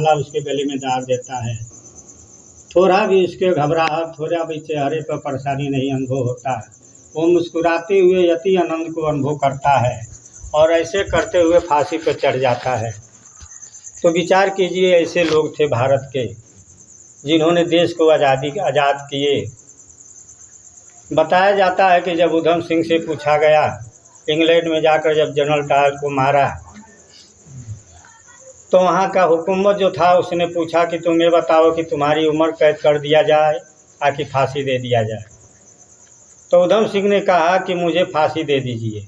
माला उसके गले में डाल देता है। थोड़ा भी उसके घबराहट, थोड़ा भी चेहरे पर परेशानी नहीं अनुभव होता है। वो मुस्कुराते हुए यति आनंद को अनुभव करता है और ऐसे करते हुए फांसी पर चढ़ जाता है। तो विचार कीजिए, ऐसे लोग थे भारत के जिन्होंने देश को आज़ाद किए। बताया जाता है कि जब उधम सिंह से पूछा गया, इंग्लैंड में जाकर जब जनरल डायर को मारा, तो वहाँ का हुकूमत जो था उसने पूछा कि तुम ये बताओ कि तुम्हारी उम्र कैद कर दिया जाए या कि फांसी दे दिया जाए। तो उधम सिंह ने कहा कि मुझे फांसी दे दीजिए,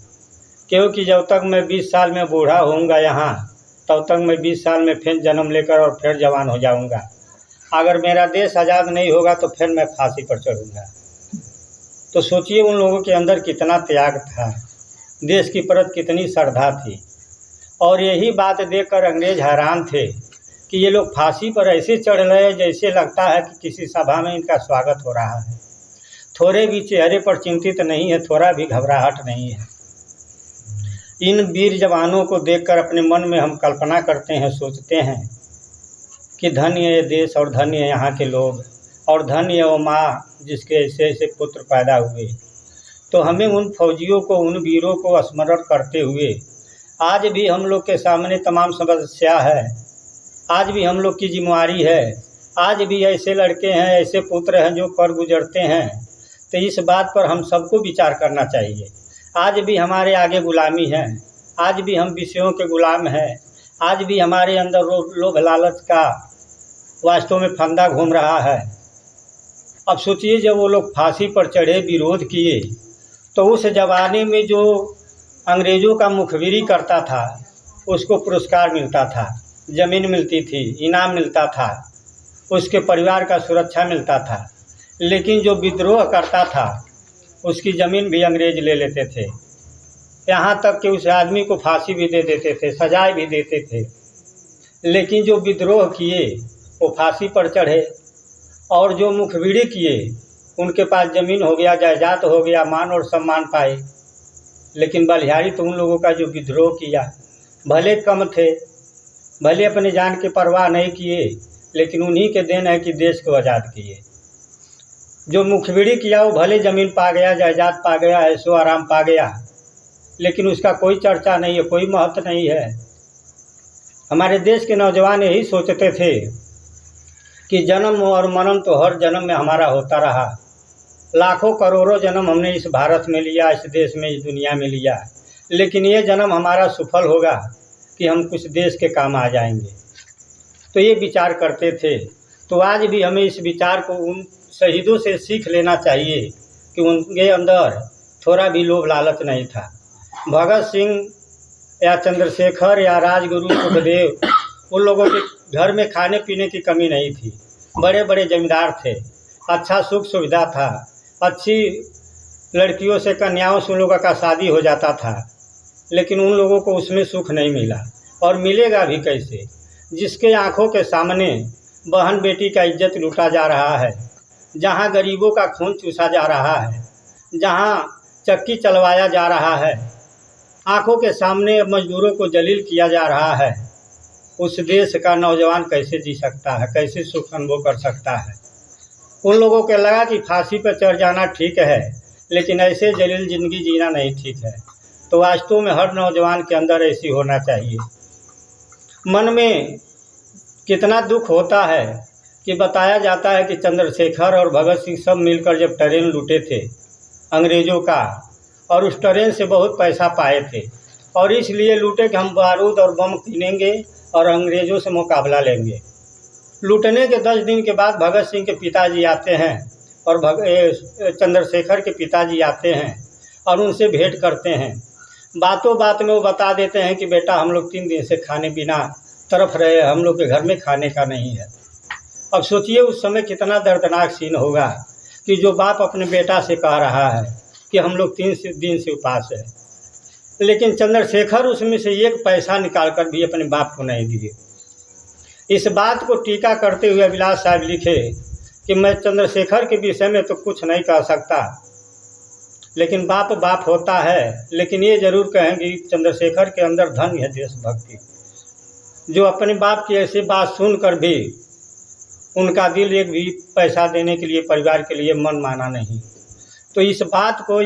क्योंकि जब तक मैं 20 साल में बूढ़ा होऊंगा यहाँ, तब तक मैं 20 साल में फिर जन्म लेकर और फिर जवान हो जाऊंगा। अगर मेरा देश आज़ाद नहीं होगा तो फिर मैं फांसी पर चढ़ूँगा। तो सोचिए उन लोगों के अंदर कितना त्याग था, देश की प्रति कितनी श्रद्धा थी। और यही बात देखकर अंग्रेज हैरान थे कि ये लोग फांसी पर ऐसे चढ़ रहे जैसे लगता है कि किसी सभा में इनका स्वागत हो रहा है। थोड़े भी चेहरे पर चिंतित नहीं है, थोड़ा भी घबराहट नहीं है। इन वीर जवानों को देखकर अपने मन में हम कल्पना करते हैं, सोचते हैं कि धन्य है देश और धन्य है यहाँ के लोग और धन्य है वो माँ जिसके ऐसे ऐसे पुत्र पैदा हुए। तो हमें उन फौजियों को, उन वीरों को स्मरण करते हुए आज भी हम लोग के सामने तमाम समस्या है, आज भी हम लोग की जिम्मेवारी है, आज भी ऐसे लड़के हैं, ऐसे पुत्र हैं जो कर गुजरते हैं। तो इस बात पर हम सबको विचार करना चाहिए। आज भी हमारे आगे गुलामी है, आज भी हम विषयों के गुलाम हैं, आज भी हमारे अंदर लोभ लालच का वास्तव में फंदा घूम रहा है। अब सोचिए जब वो लोग फांसी पर चढ़े, विरोध किए, तो उस ज़माने में जो अंग्रेज़ों का मुखबिरी करता था उसको पुरस्कार मिलता था, ज़मीन मिलती थी, इनाम मिलता था, उसके परिवार का सुरक्षा मिलता था। लेकिन जो विद्रोह करता था उसकी ज़मीन भी अंग्रेज ले लेते थे, यहाँ तक कि उस आदमी को फांसी भी दे देते थे, सजाएं भी देते थे। लेकिन जो विद्रोह किए वो फांसी पर चढ़े और जो मुखबिरी किए उनके पास ज़मीन हो गया, जायदाद हो गया, मान और सम्मान पाए। लेकिन बलिहारी तो उन लोगों का जो विद्रोह किया, भले कम थे, भले अपने जान की परवाह नहीं किए, लेकिन उन्हीं के देन है कि देश को आज़ाद किए। जो मुखबिरी किया वो भले ज़मीन पा गया, जायदाद पा गया, ऐशो आराम पा गया, लेकिन उसका कोई चर्चा नहीं है, कोई महत्व नहीं है। हमारे देश के नौजवान यही सोचते थे कि जन्म और मरण तो हर जन्म में हमारा होता रहा, लाखों करोड़ों जन्म हमने इस भारत में लिया, इस देश में, इस दुनिया में लिया, लेकिन ये जन्म हमारा सफल होगा कि हम कुछ देश के काम आ जाएंगे। तो ये विचार करते थे। तो आज भी हमें इस विचार को उन शहीदों से सीख लेना चाहिए कि उनके अंदर थोड़ा भी लोभ लालच नहीं था। भगत सिंह या चंद्रशेखर या राजगुरु सुखदेव, उन लोगों के घर में खाने पीने की कमी नहीं थी, बड़े बड़े जमींदार थे, अच्छा सुख सुविधा था, अच्छी लड़कियों से, कन्याओं से उन लोगों का शादी हो जाता था। लेकिन उन लोगों को उसमें सुख नहीं मिला और मिलेगा भी कैसे, जिसके आंखों के सामने बहन बेटी का इज्जत लूटा जा रहा है, जहां गरीबों का खून चूसा जा रहा है, जहां चक्की चलवाया जा रहा है, आंखों के सामने मजदूरों को जलील किया जा रहा है। उस देश का नौजवान कैसे जी सकता है, कैसे सुख अनुभव कर सकता है। उन लोगों को लगा कि फांसी पर चढ़ जाना ठीक है, लेकिन ऐसे जलील ज़िंदगी जीना नहीं ठीक है। तो वास्तव में हर नौजवान के अंदर ऐसी होना चाहिए। मन में कितना दुख होता है कि बताया जाता है कि चंद्रशेखर और भगत सिंह सब मिलकर जब ट्रेन लूटे थे अंग्रेज़ों का, और उस ट्रेन से बहुत पैसा पाए थे, और इसलिए लूटे कि हम बारूद और बम कीनेंगे और अंग्रेज़ों से मुकाबला लेंगे। लूटने के 10 दिन के बाद भगत सिंह के पिताजी आते हैं और चंद्रशेखर के पिताजी आते हैं और उनसे भेंट करते हैं। बातों बात में वो बता देते हैं कि बेटा हम लोग 3 दिन से खाने बिना तरफ रहे, हम लोग के घर में खाने का नहीं है। अब सोचिए उस समय कितना दर्दनाक सीन होगा कि जो बाप अपने बेटा से कह रहा है कि हम लोग 3 दिन से उपास है, लेकिन चंद्रशेखर उसमें से 1 पैसा निकालकर भी अपने बाप को नहीं दिए। इस बात को टीका करते हुए अभिलाष साहब लिखे कि मैं चंद्रशेखर के विषय में तो कुछ नहीं कह सकता, लेकिन बाप बाप होता है। लेकिन ये जरूर कहें कि चंद्रशेखर के अंदर धन है देशभक्ति। जो अपने बाप की ऐसी बात सुनकर भी उनका दिल एक भी पैसा देने के लिए, परिवार के लिए मन माना नहीं। तो इस बात को,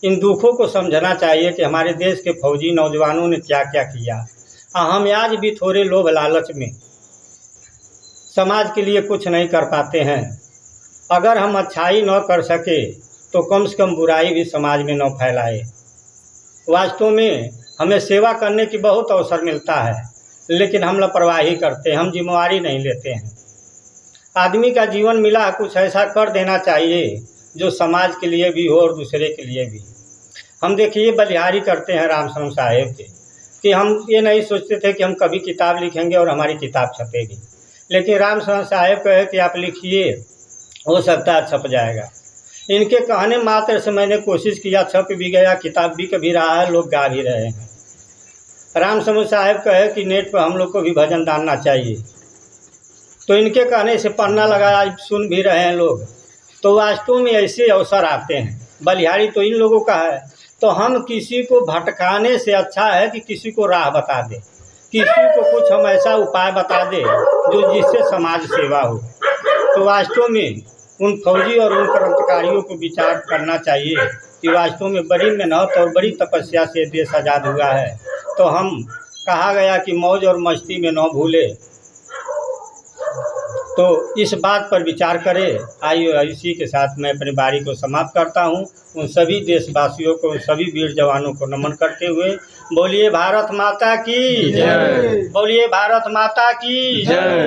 इन दुखों को समझना चाहिए कि हमारे देश के फौजी नौजवानों ने क्या क्या किया। हम आज भी थोड़े लोभ लालच में समाज के लिए कुछ नहीं कर पाते हैं। अगर हम अच्छाई न कर सके तो कम से कम बुराई भी समाज में न फैलाए। वास्तव में हमें सेवा करने की बहुत अवसर मिलता है, लेकिन हम लापरवाही करते हैं, हम जिम्मेवारी नहीं लेते हैं। आदमी का जीवन मिला, कुछ ऐसा कर देना चाहिए जो समाज के लिए भी हो और दूसरे के लिए भी। हम देखिए बलिहारी करते हैं रामशरण साहेब के, कि हम ये नहीं सोचते थे कि हम कभी किताब लिखेंगे और हमारी किताब छपेगी, लेकिन रामशरण साहेब कहे कि आप लिखिए, हो सकता है छप जाएगा। इनके कहने मात्र से मैंने कोशिश किया, छप भी गया, किताब भी कभी रहा है, लोग गा भी रहे हैं। रामशरण साहेब कहे कि नेट पर हम लोग को भी भजन डालना चाहिए, तो इनके कहने से पढ़ना लगा, आज सुन भी रहे हैं लोग। तो वास्तव में ऐसे अवसर आते हैं। बलिहारी तो इन लोगों का है, तो हम किसी को भटकाने से अच्छा है कि किसी को राह बता दे, किसी को कुछ हम ऐसा उपाय बता दे जो जिससे समाज सेवा हो। तो वास्तव में उन फौजी और उन क्रांतिकारियों को विचार करना चाहिए कि वास्तव में बड़ी मेहनत और बड़ी तपस्या से देश आज़ाद हुआ है। तो हम, कहा गया कि मौज और मस्ती में न भूले, तो इस बात पर विचार करें। आइए इसी के साथ मैं अपनी बारी को समाप्त करता हूं। उन सभी देशवासियों को, उन सभी वीर जवानों को नमन करते हुए बोलिए भारत माता की जय, बोलिए भारत माता की जय।